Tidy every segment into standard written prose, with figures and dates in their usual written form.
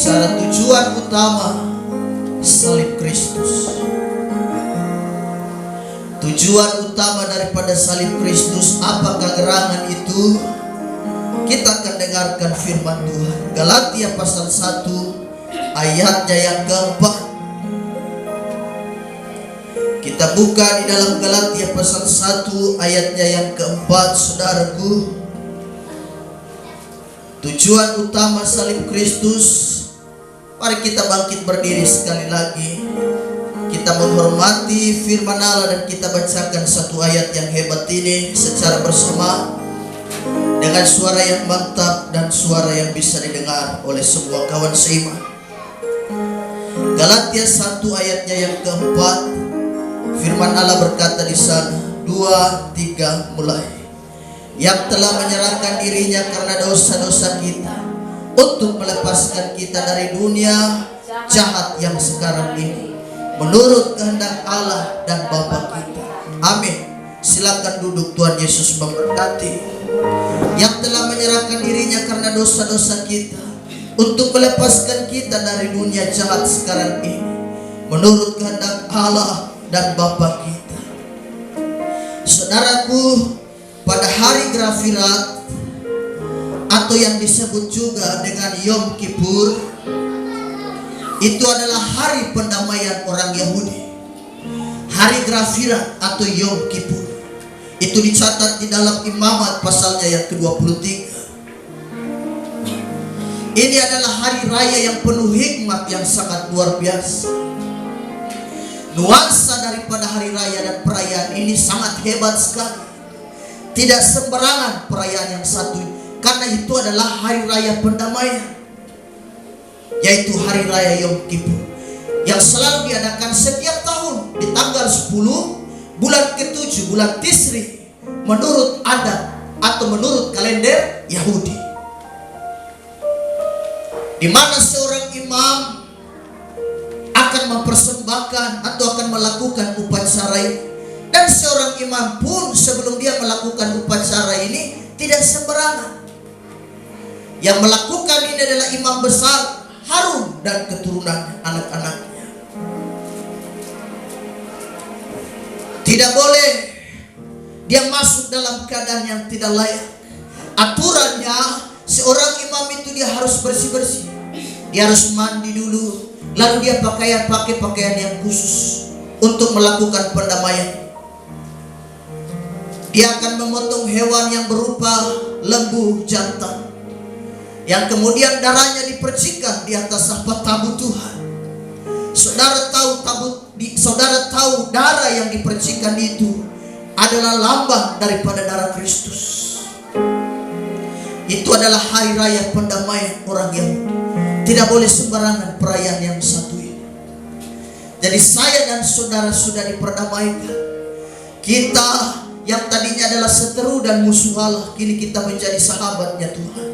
bicara tujuan utama salib Kristus. Tujuan utama daripada salib Kristus, apakah gerangan itu? Kita akan dengarkan firman Tuhan. Galatia pasal 1 ayatnya yang keempat. Kita buka di dalam Galatia pasal 1 ayatnya yang keempat, saudaraku. Tujuan utama salib Kristus. Mari kita bangkit berdiri sekali lagi. Kita menghormati firman Allah dan kita bacakan satu ayat yang hebat ini secara bersama dengan suara yang mantap dan suara yang bisa didengar oleh semua kawan seiman. Galatia 1 ayatnya yang keempat. Firman Allah berkata di sana, 2, 3 mulai. Yang telah menyerahkan dirinya karena dosa-dosa kita, untuk melepaskan kita dari dunia jahat yang sekarang ini, menurut kehendak Allah dan Bapa kita. Amin. Silakan duduk, Tuhan Yesus memberkati. Yang telah menyerahkan dirinya karena dosa-dosa kita, untuk melepaskan kita dari dunia jahat sekarang ini, menurut kehendak Allah dan Bapa kita. Saudaraku, pada hari Grafirat atau yang disebut juga dengan Yom Kippur, itu adalah hari pendamaian orang Yahudi. Hari Grafirat atau Yom Kippur itu dicatat di dalam Imamat pasalnya yang ke-23. Ini adalah hari raya yang penuh hikmat yang sangat luar biasa. Nuansa daripada hari raya dan perayaan ini sangat hebat sekali. Tidak sembarangan perayaan yang satu ini, karena itu adalah hari raya pendamaian, yaitu hari raya Yom Kippur, yang selalu diadakan setiap tahun di tanggal 10 bulan ke-7 bulan Tisri, menurut adat atau menurut kalender Yahudi, di mana seorang imam akan mempersembahkan atau akan melakukan upacara ini. Dan seorang imam pun sebelum dia melakukan upacara ini tidak sembarangan. Yang melakukan ini adalah imam besar Harun dan keturunan anak-anaknya. Tidak boleh dia masuk dalam keadaan yang tidak layak. Aturannya seorang imam itu dia harus bersih-bersih. Dia harus mandi dulu, lalu dia pakai pakaian yang khusus untuk melakukan pendamaian. Dia akan memotong hewan yang berupa lembu jantan, yang kemudian darahnya dipercikan di atas sampah tabut Tuhan. Saudara tahu darah yang dipercikan itu adalah lambang daripada darah Kristus. Itu adalah hari raya pendamaian orang Yahudi. Tidak boleh sembarangan perayaan yang satu ini. Jadi saya dan saudara sudah diperdamaikan. Kita yang tadinya adalah seteru dan musuh Allah, kini kita menjadi sahabatnya Tuhan.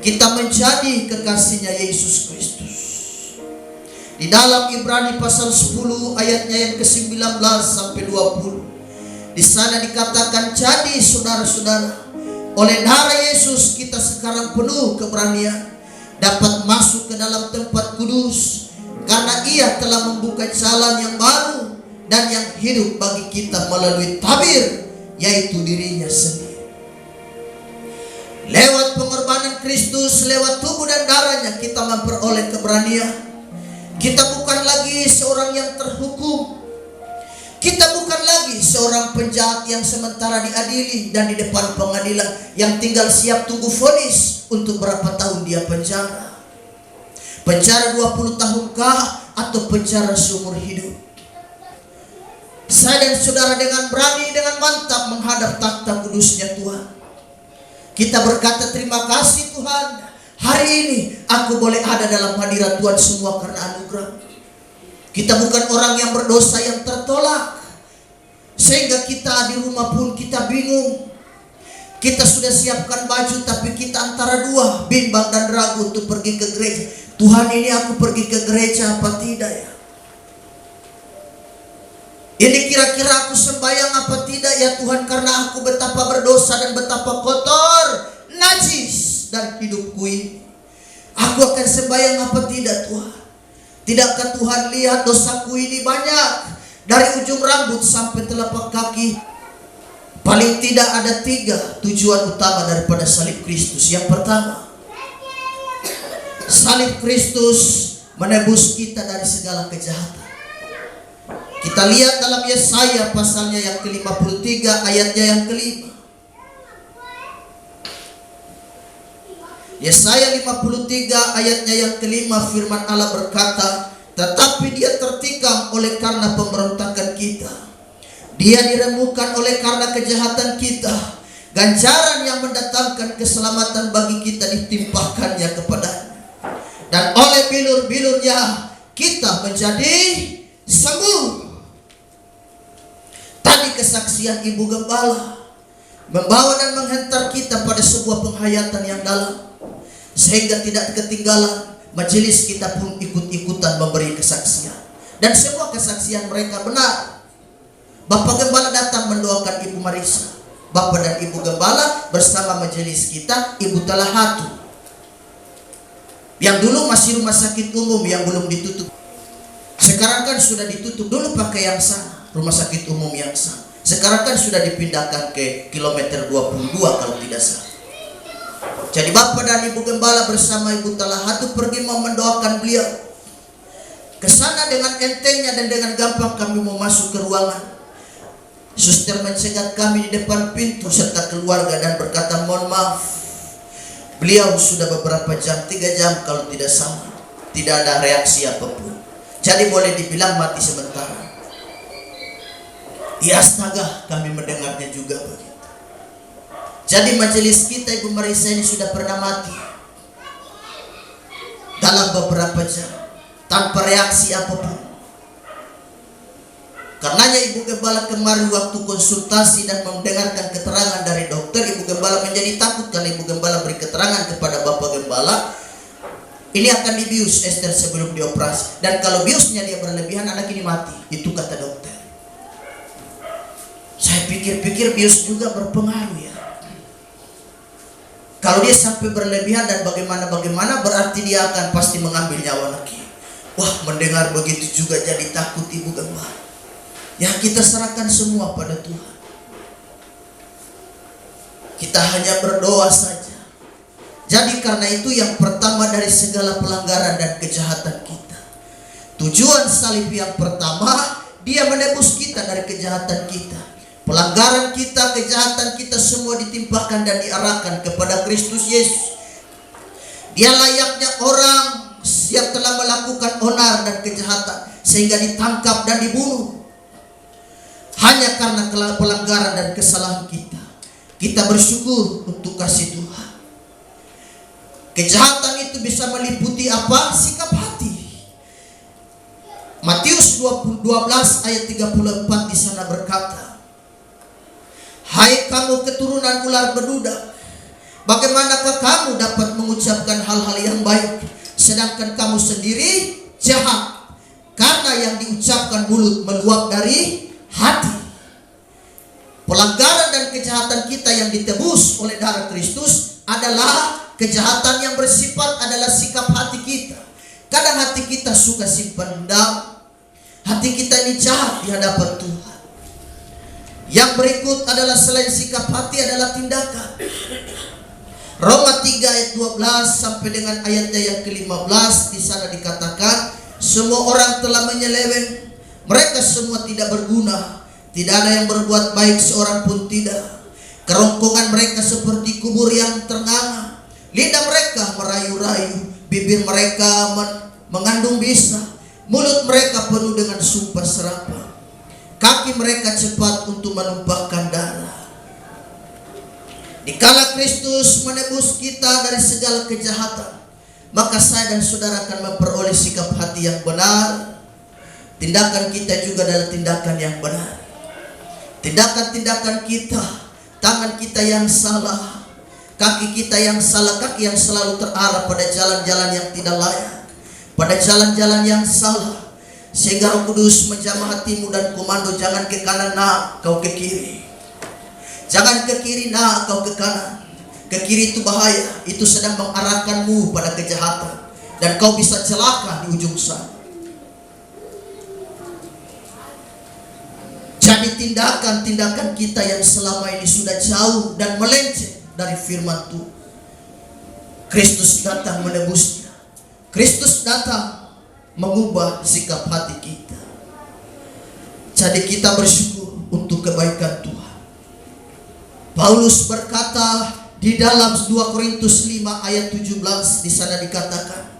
Kita menjadi kekasihnya Yesus Kristus. Di dalam Ibrani pasal 10 ayatnya yang ke-19 sampai 20. Di sana dikatakan, jadi saudara-saudara, oleh darah Yesus kita sekarang penuh keberanian dapat masuk ke dalam tempat kudus, karena Ia telah membuka jalan yang baru dan yang hidup bagi kita melalui tabir, yaitu dirinya sendiri. Lewat pengorbanan Kristus, lewat tubuh dan darahnya kita memperoleh keberanian. Kita bukan lagi seorang yang terhukum. Kita bukan lagi seorang penjahat yang sementara diadili dan di depan pengadilan yang tinggal siap tunggu vonis untuk berapa tahun dia penjara. Penjara 20 tahunkah atau penjara seumur hidup. Saya dan saudara dengan berani, dengan mantap menghadap takhta kudusnya Tuhan. Kita berkata, terima kasih Tuhan, hari ini aku boleh ada dalam hadirat Tuhan semua karena anugerah. Kita bukan orang yang berdosa yang tertolak, sehingga kita di rumah pun kita bingung. Kita sudah siapkan baju, tapi kita antara dua, bimbang dan ragu untuk pergi ke gereja. Tuhan, ini aku pergi ke gereja apa tidak ya? Ini kira-kira aku sembahyang apa tidak ya Tuhan, karena aku betapa berdosa dan betapa kotor, najis dan hidupku ini. Aku akan sembahyang apa tidak Tuhan? Tidakkah Tuhan lihat dosaku ini banyak, dari ujung rambut sampai telapak kaki? Paling tidak ada 3 tujuan utama daripada salib Kristus. Yang pertama, salib Kristus menebus kita dari segala kejahatan. Kita lihat dalam Yesaya pasalnya yang ke-53 ayatnya yang ke-5. Yesaya 53 ayatnya yang ke-5, firman Allah berkata, tetapi dia tertikam oleh karena pemberontakan kita, dia diremukkan oleh karena kejahatan kita, ganjaran yang mendatangkan keselamatan bagi kita ditimpahkannya kepadanya, dan oleh bilur-bilurnya kita menjadi sembuh. Tadi kesaksian Ibu Gembala membawa dan menghantar kita pada sebuah penghayatan yang dalam, sehingga tidak ketinggalan majelis kita pun ikut-ikutan memberi kesaksian, dan semua kesaksian mereka benar. Bapak Gembala datang mendoakan Ibu Marisa. Bapak dan Ibu Gembala bersama majelis kita, Ibu Talahatu, yang dulu masih rumah sakit umum yang belum ditutup. Sekarang kan sudah ditutup. Dulu pakai yang sana, rumah sakit umum yang sana. Sekarang kan sudah dipindahkan ke kilometer 22 kalau tidak salah. Jadi Bapak dan Ibu Gembala bersama Ibu Talahatu pergi mau mendoakan beliau. Kesana dengan entengnya dan dengan gampang kami mau masuk ke ruangan. Suster mencegat kami di depan pintu serta keluarga dan berkata, mohon maaf, beliau sudah beberapa jam, 3 jam kalau tidak salah, tidak ada reaksi apapun. Jadi boleh dibilang mati sementara. Ya astaga, kami mendengarnya juga begitu. Jadi majelis kita Ibu Marisa ini sudah pernah mati dalam beberapa jam tanpa reaksi apapun. Karenanya Ibu Gembala kemarin waktu konsultasi dan mendengarkan keterangan dari dokter, Ibu Gembala menjadi takut karena Ibu Gembala beri keterangan kepada Bapak Gembala, ini akan dibius Esther sebelum dioperasi, dan kalau biusnya dia berlebihan anak ini mati. Itu kata dokter. Saya pikir-pikir bius juga berpengaruh ya. Kalau dia sampai berlebihan dan bagaimana berarti dia akan pasti mengambil nyawa anak ini. Wah, mendengar begitu juga jadi takut Ibu Gembala. Ya kita serahkan semua pada Tuhan. Kita hanya berdoa saja. Jadi karena itu yang pertama dari segala pelanggaran dan kejahatan kita, tujuan salib yang pertama, dia menebus kita dari kejahatan kita. Pelanggaran kita, kejahatan kita semua ditimpahkan dan diarahkan kepada Kristus Yesus. Dia layaknya orang yang telah melakukan onar dan kejahatan sehingga ditangkap dan dibunuh. Hanya karena pelanggaran dan kesalahan kita, kita bersyukur untuk kasih Tuhan. Kejahatan itu bisa meliputi apa? Sikap hati. Matius 12 ayat 34 di sana berkata, hai kamu keturunan ular bedudak, bagaimanakah kamu dapat mengucapkan hal-hal yang baik, sedangkan kamu sendiri jahat? Karena yang diucapkan mulut meluap dari hati. Pelanggaran dan kejahatan kita yang ditebus oleh darah Kristus adalah kejahatan yang bersifat adalah sikap hati kita. Kadang hati kita suka simpan dendam, hati kita ini jahat di hadapan Tuhan. Yang berikut adalah selain sikap hati adalah tindakan. Roma 3 ayat 12 sampai dengan ayatnya yang ke-15, di sana dikatakan, semua orang telah menyeleweng, mereka semua tidak berguna, tidak ada yang berbuat baik seorang pun tidak. Kerongkongan mereka seperti kubur yang ternganga, lidah mereka merayu-rayu, bibir mereka mengandung bisa, mulut mereka penuh dengan sumpah serapah, kaki mereka cepat untuk menumpahkan darah. Dikala Kristus menebus kita dari segala kejahatan, maka saya dan saudara akan memperoleh sikap hati yang benar. Tindakan kita juga adalah tindakan yang benar. Tindakan-tindakan kita, tangan kita yang salah, kaki kita yang salah, kaki yang selalu terarah pada jalan-jalan yang tidak layak, pada jalan-jalan yang salah, sehingga Roh Kudus menjamah hatimu dan komando, jangan ke kanan nak, kau ke kiri. Jangan ke kiri nak, kau ke kanan. Ke kiri itu bahaya, itu sedang mengarahkanmu pada kejahatan, dan kau bisa celaka di ujung sana. Jadi tindakan-tindakan kita yang selama ini sudah jauh dan melenceng dari firman Tuhan, Kristus datang menebusnya. Kristus datang mengubah sikap hati kita. Jadi kita bersyukur untuk kebaikan Tuhan. Paulus berkata di dalam 2 Korintus 5 ayat 17, di sana dikatakan,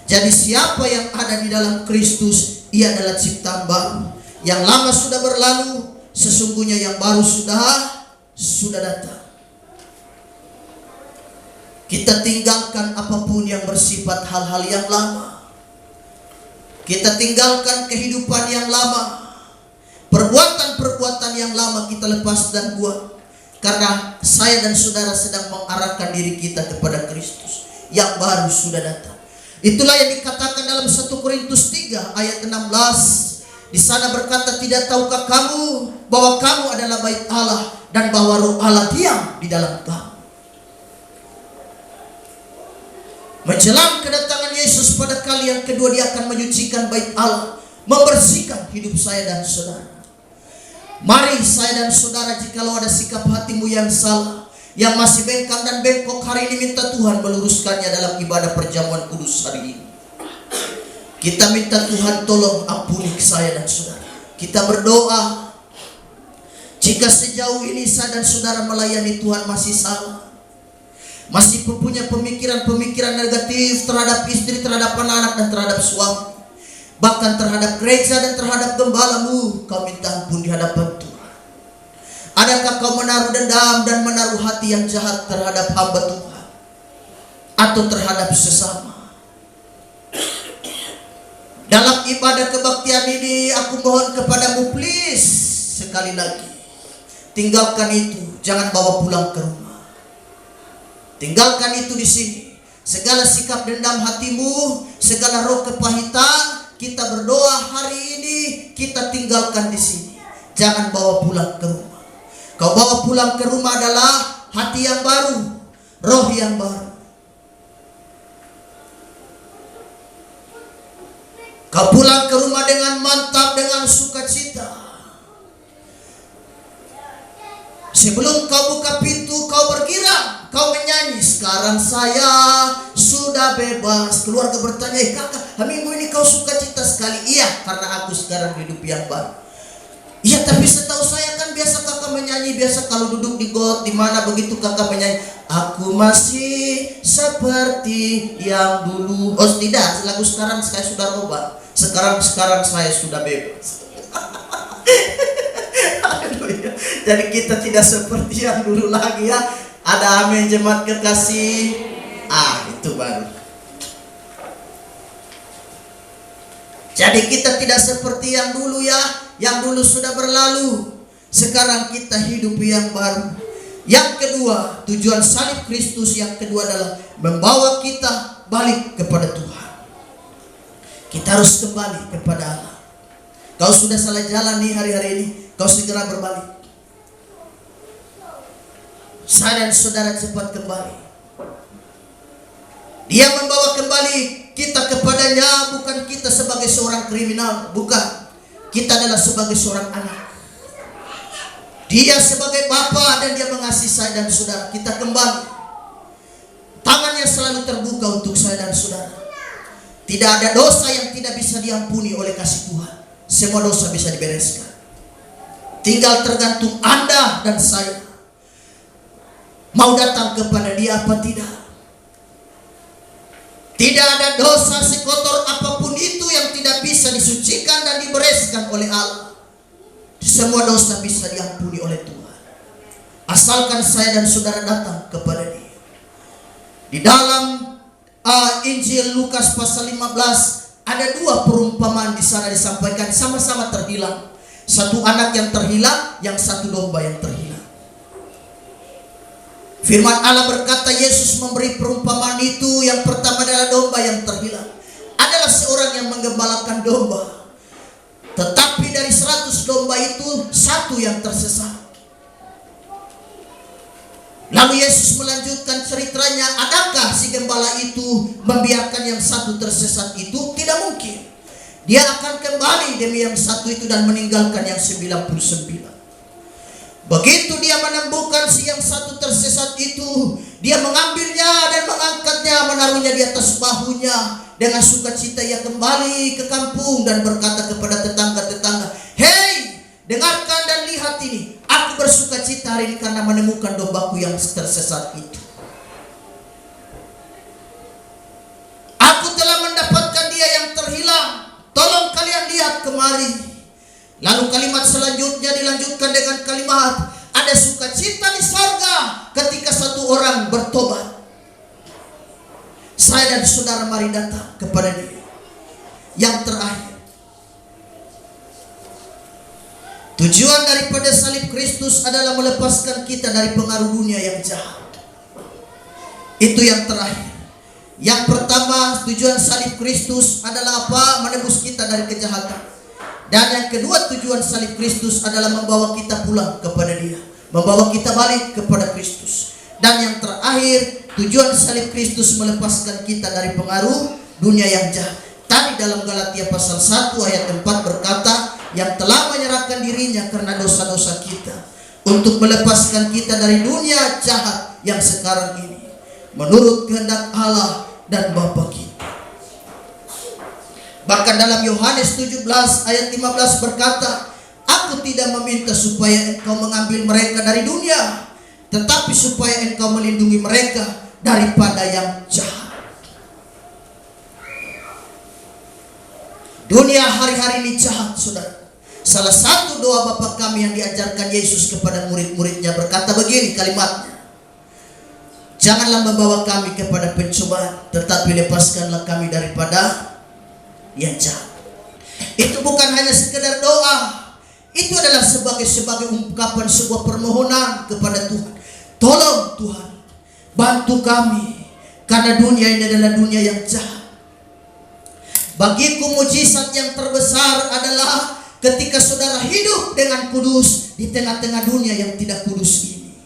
jadi siapa yang ada di dalam Kristus, ia adalah ciptaan baru. Yang lama sudah berlalu, sesungguhnya yang baru sudah datang. Kita tinggalkan apapun yang bersifat hal-hal yang lama. Kita tinggalkan kehidupan yang lama. Perbuatan-perbuatan yang lama kita lepas dan buang. Karena saya dan saudara sedang mengarahkan diri kita kepada Kristus. Yang baru sudah datang. Itulah yang dikatakan dalam 1 Korintus 3 ayat 16. Di sana berkata, tidak tahukah kamu bahwa kamu adalah bait Allah, dan bahwa Roh Allah diam di dalam kamu. Menjelang kedatangan Yesus pada kali yang kedua, dia akan menyucikan bait Allah, membersihkan hidup saya dan saudara. Mari saya dan saudara, jikalau ada sikap hatimu yang salah, yang masih bengkang dan bengkok, hari ini minta Tuhan meluruskannya dalam ibadah perjamuan kudus hari ini. Kita minta Tuhan tolong ampuni saya dan saudara. Kita berdoa, jika sejauh ini saya dan saudara melayani Tuhan masih salah, masih punya pemikiran-pemikiran negatif terhadap istri, terhadap anak, dan terhadap suami, bahkan terhadap gereja dan terhadap gembalamu, kau minta ampun di hadapan Tuhan. Adakah kau menaruh dendam dan menaruh hati yang jahat terhadap hamba Tuhan atau terhadap sesama? Dalam ibadah kebaktian ini, aku mohon kepadamu, please, sekali lagi, tinggalkan itu, jangan bawa pulang ke rumah. Tinggalkan itu di sini. Segala sikap dendam hatimu, segala roh kepahitan, kita berdoa hari ini, kita tinggalkan di sini. Jangan bawa pulang ke rumah. Kau bawa pulang ke rumah adalah hati yang baru, roh yang baru. Kau pulang ke rumah dengan mantap, dengan sukacita. Sebelum kau buka pintu, kau bergirang, kau menyanyi, sekarang saya sudah bebas. Keluarga bertanya, kakak, minggu ini kau sukacita sekali. Iya, karena aku sekarang hidup yang baru. Iya, tapi setahu saya kan biasa kakak menyanyi, biasa kalau duduk di got, di mana begitu kakak menyanyi, aku masih seperti yang dulu. Oh tidak, lagu sekarang saya sudah rubah. Sekarang saya sudah bebas. Jadi kita tidak seperti yang dulu lagi ya. Ada amin jemaat kekasih. Itu baru. Jadi kita tidak seperti yang dulu ya. Yang dulu sudah berlalu. Sekarang kita hidup yang baru. Yang kedua, tujuan salib Kristus yang kedua adalah membawa kita balik kepada Tuhan. Kita harus kembali kepada Allah. Kau sudah salah jalan nih hari-hari ini, kau segera berbalik. Saya dan saudara cepat kembali. Dia membawa kembali kita kepadanya, bukan kita sebagai seorang kriminal, bukan. Kita adalah sebagai seorang anak. Dia sebagai bapa dan dia mengasihi saya dan saudara. Kita kembali. Tangannya selalu terbuka untuk saya dan saudara. Tidak ada dosa yang tidak bisa diampuni oleh kasih Tuhan. Semua dosa bisa dibereskan. Tinggal tergantung Anda dan saya mau datang kepada Dia apa tidak. Tidak ada dosa sekotor apapun itu yang tidak bisa disucikan dan dibereskan oleh Allah. Semua dosa bisa diampuni oleh Tuhan, asalkan saya dan saudara datang kepada Dia. Di dalam Injil Lukas pasal 15 ada dua perumpamaan di sana disampaikan, sama-sama terhilang. Satu anak yang terhilang, yang satu domba yang terhilang. Firman Allah berkata, Yesus memberi perumpamaan itu. Yang pertama adalah domba yang terhilang. Adalah seorang yang menggembalakan domba, tetapi dari 100 domba itu satu yang tersesat. Lalu Lalu Yesus melanjutkan ceritanya, adakah si gembala itu membiarkan yang satu tersesat itu? Tidak mungkin. Dia akan kembali demi yang satu itu dan meninggalkan yang 99. Begitu dia menemukan si yang satu tersesat itu, dia mengambilnya dan mengangkatnya, menaruhnya di atas bahunya. Dengan sukacita ia kembali ke kampung dan berkata kepada tetangga-tetangga, "Hei, dengarkan dan lihat ini. Aku bersukacita hari ini karena menemukan dombaku yang tersesat itu. Aku telah mendapatkan dia yang terhilang. Tolong kalian lihat kemari." Lalu kalimat selanjutnya dilanjutkan dengan kalimat, ada sukacita di sorga ketika satu orang bertobat. Saya dan saudara mari datang kepada dia. Yang terakhir, tujuan daripada salib Kristus adalah melepaskan kita dari pengaruh dunia yang jahat. Itu yang terakhir. Yang pertama, tujuan salib Kristus adalah apa? Menebus kita dari kejahatan. Dan yang kedua, tujuan salib Kristus adalah membawa kita pulang kepada Dia, membawa kita balik kepada Kristus. Dan yang terakhir, tujuan salib Kristus melepaskan kita dari pengaruh dunia yang jahat. Tadi dalam Galatia pasal 1 ayat 4 berkata, yang telah menyerahkan dirinya karena dosa-dosa kita, untuk melepaskan kita dari dunia jahat yang sekarang ini, menurut kehendak Allah dan Bapa kita. Bahkan dalam Yohanes 17 ayat 15 berkata, aku tidak meminta supaya engkau mengambil mereka dari dunia, tetapi supaya engkau melindungi mereka daripada yang jahat. Dunia hari-hari ini jahat, saudara. Salah satu doa Bapa kami yang diajarkan Yesus kepada murid-muridnya berkata begini kalimatnya, janganlah membawa kami kepada pencobaan, tetapi lepaskanlah kami daripada yang jahat. Itu bukan hanya sekedar doa, itu adalah sebagai ungkapan sebuah permohonan kepada Tuhan. Tolong Tuhan, bantu kami, karena dunia ini adalah dunia yang jahat. Bagiku mujizat yang terbesar adalah ketika saudara hidup dengan kudus di tengah-tengah dunia yang tidak kudus ini.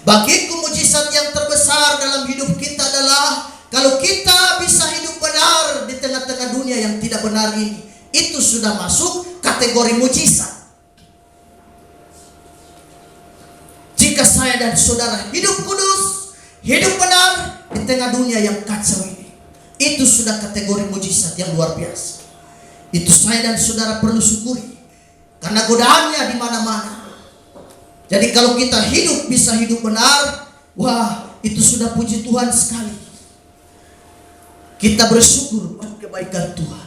Bagiku mujizat yang terbesar dalam hidup kita adalah kalau kita bisa hidup benar di tengah-tengah dunia yang tidak benar ini. Itu sudah masuk kategori mujizat. Jika saya dan saudara hidup kudus, hidup benar di tengah dunia yang kacau ini, itu sudah kategori mujizat yang luar biasa. Itu saya dan saudara perlu syukuri, karena godaannya di mana-mana. Jadi kalau kita hidup bisa hidup benar, wah, itu sudah puji Tuhan sekali. Kita bersyukur pada kebaikan Tuhan.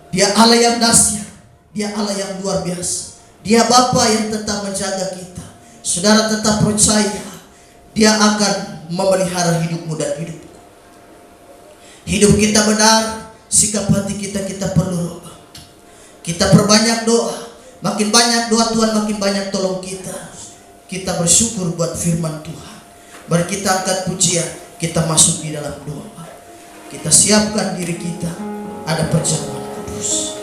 Dia Allah yang dahsyat, Dia Allah yang luar biasa. Dia Bapa yang tetap menjaga kita. Saudara tetap percaya, Dia akan memelihara hidupmu dan hidupku. Hidup kita benar, sikap hati kita perlu rubah. Kita perbanyak doa, makin banyak doa Tuhan makin banyak tolong kita. Kita bersyukur buat firman Tuhan. Mari kita angkat pujian, kita masuk di dalam doa. Kita siapkan diri kita, ada perjamuan kudus.